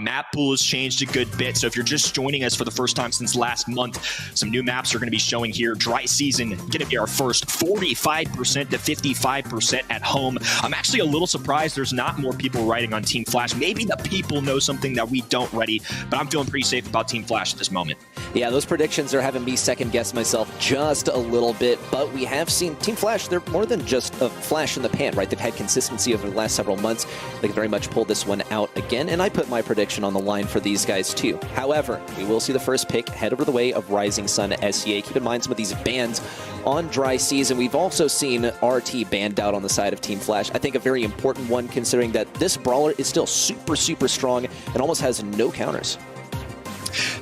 Map pool has changed a good bit, so if you're just joining us for the first time since last month, some new maps are going to be showing here. Dry season going to be our first 45% to 55% at home. I'm actually a little surprised there's not more people writing on Team Flash. Maybe the people know something that we don't already, but I'm feeling pretty safe about Team Flash at this moment. Yeah, those predictions are having me second guess myself just a little bit, but we have seen Team Flash, they're more than just a flash in the pan, right? They've had consistency over the last several months. They can very much pull this one out again, and I put my prediction on the line for these guys too. However, we will see the first pick head over the way of Rising Sun SEA. Keep in mind some of these bans on Dry Season. We've also seen RT banned out on the side of Team Flash. I think a very important one considering that this brawler is still super, super strong and almost has no counters.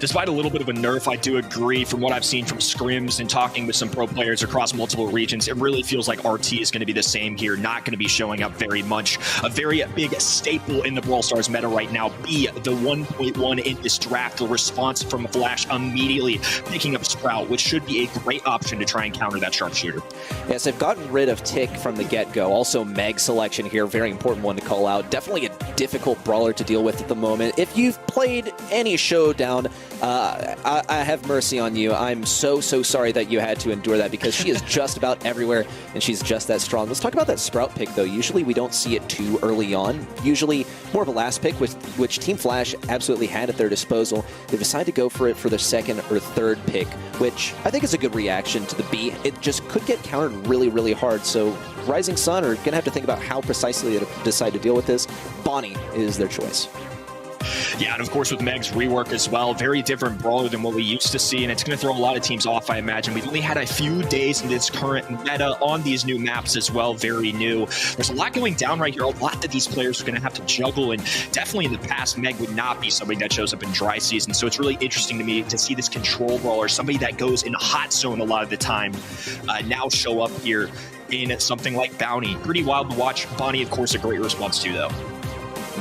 Despite a little bit of a nerf, I do agree from what I've seen from scrims and talking with some pro players across multiple regions, it really feels like RT is going to be the same here, not going to be showing up very much. A very big staple in the Brawl Stars meta right now, the 1.1 in this draft, the response from Flash immediately picking up Sprout, which should be a great option to try and counter that sharpshooter. Yes, they've gotten rid of Tick from the get-go. Also, Meg selection here, very important one to call out. Definitely a difficult brawler to deal with at the moment. If you've played any Showdown, I have mercy on you. I'm so sorry that you had to endure that because she is just about everywhere and she's just that strong. Let's talk about that Sprout pick though. Usually we don't see it too early on. Usually more of a last pick, which Team Flash absolutely had at their disposal. They decided to go for it for their second or third pick, which I think is a good reaction to the B. It just could get countered really, really hard. So Rising Sun are going to have to think about how precisely they decide to deal with this. Bonnie is their choice. Yeah, and of course with Meg's rework as well, very different brawler than what we used to see, and it's going to throw a lot of teams off, I imagine. We've only had a few days in this current meta on these new maps as well, very new. There's a lot going down right here, a lot that these players are going to have to juggle, and definitely in the past, Meg would not be somebody that shows up in Dry Season, so it's really interesting to me to see this control brawler, somebody that goes in a hot zone a lot of the time, now show up here in something like Bounty. Pretty wild to watch. Bonnie, of course, a great response too, though.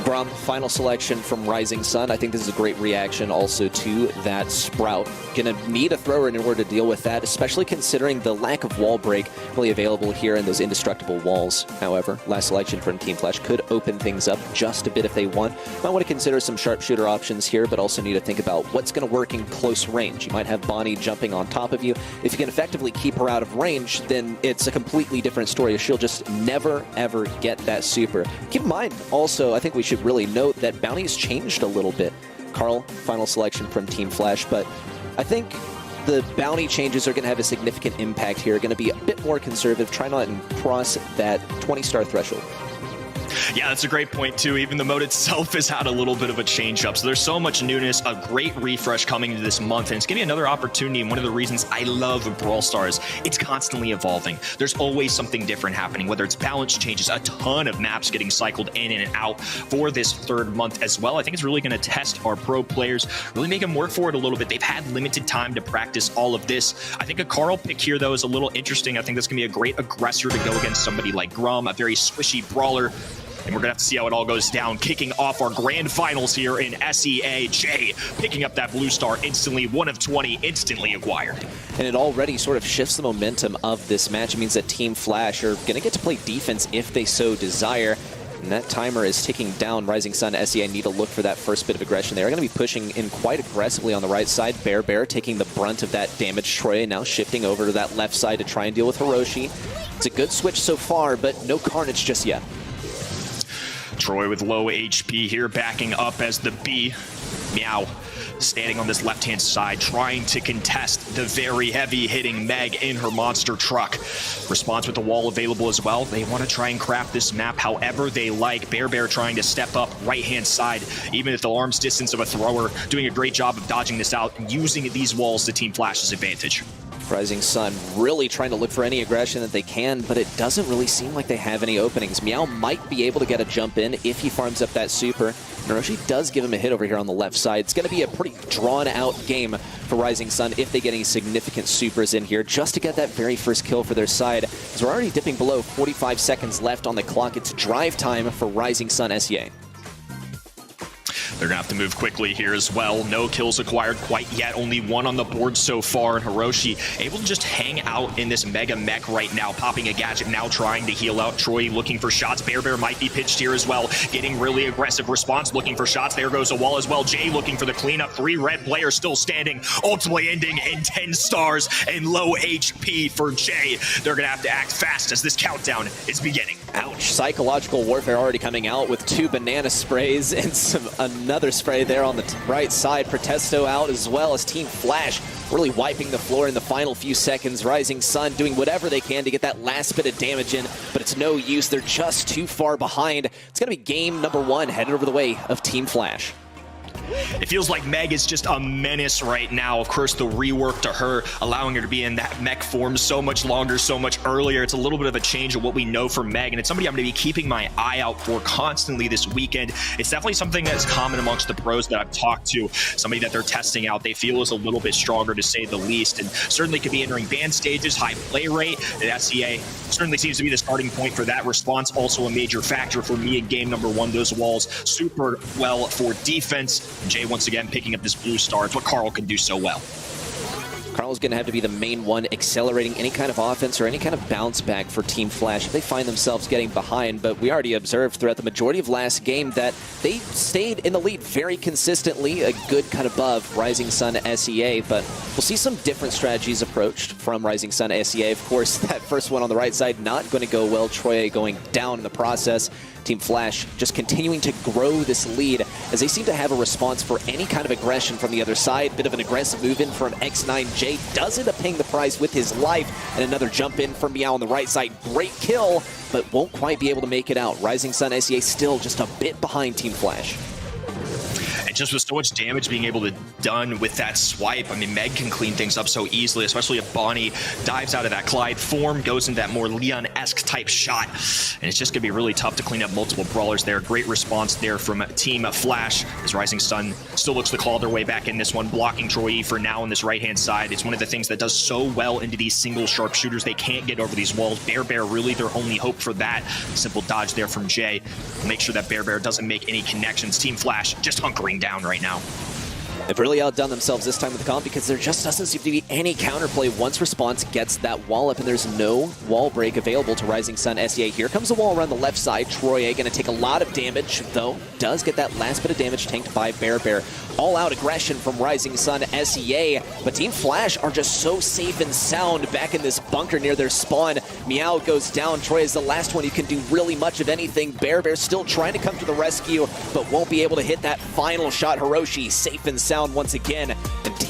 Grum, final selection from Rising Sun. I think this is a great reaction also to that Sprout. Gonna need a thrower in order to deal with that, especially considering the lack of wall break really available here in those indestructible walls. However, last selection from Team Flash could open things up just a bit if they want. Might want to consider some sharpshooter options here, but also need to think about what's going to work in close range. You might have Bonnie jumping on top of you. If you can effectively keep her out of range, then it's a completely different story. She'll just never, ever get that super. Keep in mind, also, I think we should really note that Bounty's changed a little bit. Carl, final selection from Team Flash, but I think the Bounty changes are going to have a significant impact here. Going to be a bit more conservative, try not to cross that 20-star threshold. Yeah, that's a great point, too. Even the mode itself has had a little bit of a change-up. So there's so much newness, a great refresh coming into this month, and it's giving me another opportunity. And one of the reasons I love Brawl Stars, it's constantly evolving. There's always something different happening, whether it's balance changes, a ton of maps getting cycled in and out for this third month as well. I think it's really going to test our pro players, really make them work for it a little bit. They've had limited time to practice all of this. I think a Carl pick here, though, is a little interesting. I think that's going to be a great aggressor to go against somebody like Grum, a very squishy brawler. And we're going to have to see how it all goes down. Kicking off our grand finals here in SEA. Jay picking up that blue star instantly. 1 of 20 instantly acquired. And it already sort of shifts the momentum of this match. It means that Team Flash are going to get to play defense if they so desire. And that timer is ticking down. Rising Sun SEA need to look for that first bit of aggression. They are going to be pushing in quite aggressively on the right side. Bear taking the brunt of that damage. Troy now shifting over to that left side to try and deal with Hiroshi. It's a good switch so far, but no carnage just yet. Troy with low HP here, backing up as the B. Meow standing on this left-hand side, trying to contest the very heavy-hitting Meg in her monster truck. Response with the wall available as well. They want to try and craft this map however they like. Bear trying to step up right-hand side, even at the arm's distance of a thrower, doing a great job of dodging this out and using these walls to Team Flash's advantage. Rising Sun really trying to look for any aggression that they can, but it doesn't really seem like they have any openings. Meow might be able to get a jump in if he farms up that super. Hiroshi does give him a hit over here on the left side. It's going to be a pretty drawn-out game for Rising Sun if they get any significant supers in here, just to get that very first kill for their side. As we're already dipping below 45 seconds left on the clock, it's drive time for Rising Sun SEA. They're going to have to move quickly here as well. No kills acquired quite yet. Only one on the board so far. And Hiroshi able to just hang out in this mega mech right now, popping a gadget, now trying to heal out. Troy looking for shots. Bear might be pitched here as well. Getting really aggressive response, looking for shots. There goes a wall as well. Jay looking for the cleanup. 3 red players still standing. Ultimately ending in 10 stars and low HP for Jay. They're going to have to act fast as this countdown is beginning. Ouch. Psychological warfare already coming out with 2 banana sprays and another spray there on the right side. Protesto out as well as Team Flash really wiping the floor in the final few seconds. Rising Sun doing whatever they can to get that last bit of damage in, but it's no use. They're just too far behind. It's going to be game number 1 headed over the way of Team Flash. It feels like Meg is just a menace right now. Of course, the rework to her, allowing her to be in that mech form so much longer, so much earlier. It's a little bit of a change of what we know from Meg, and it's somebody I'm going to be keeping my eye out for constantly this weekend. It's definitely something that's common amongst the pros that I've talked to. Somebody that they're testing out, they feel is a little bit stronger, to say the least, and certainly could be entering band stages, high play rate. The SCA certainly seems to be the starting point for that response. Also a major factor for me in game number 1. Those walls super well for defense. Jay once again picking up this blue star. It's what Carl can do so well. Carl's going to have to be the main one accelerating any kind of offense or any kind of bounce back for Team Flash if they find themselves getting behind. But we already observed throughout the majority of last game that they stayed in the lead very consistently, a good cut above Rising Sun SEA. But we'll see some different strategies approached from Rising Sun SEA. Of course, that first one on the right side not going to go well. Troy going down in the process. Team Flash just continuing to grow this lead as they seem to have a response for any kind of aggression from the other side. Bit of an aggressive move in from X9J. Does end up paying the prize with his life. And another jump in from Meow on the right side. Great kill, but won't quite be able to make it out. Rising Sun SEA still just a bit behind Team Flash. And just with so much damage being able to done with that swipe, I mean, Meg can clean things up so easily, especially if Bonnie dives out of that Clyde form, goes into that more Leon-esque type shot. And it's just going to be really tough to clean up multiple brawlers there. Great response there from Team Flash as Rising Sun still looks to claw their way back in this one, blocking Troy for now on this right-hand side. It's one of the things that does so well into these single sharpshooters. They can't get over these walls. Bear really their only hope for that. Simple dodge there from Jay. Make sure that Bear doesn't make any connections. Team Flash just hunkering down right now. They've really outdone themselves this time with the comp because there just doesn't seem to be any counterplay once Response gets that wall up, and there's no wall break available to Rising Sun SEA. Here comes the wall around the left side. Troy going to take a lot of damage, though does get that last bit of damage tanked by Bear. All-out aggression from Rising Sun SEA, but Team Flash are just so safe and sound back in this bunker near their spawn. Meow goes down. Troy is the last one who can do really much of anything. Bear still trying to come to the rescue, but won't be able to hit that final shot. Hiroshi safe and sound once again, and Team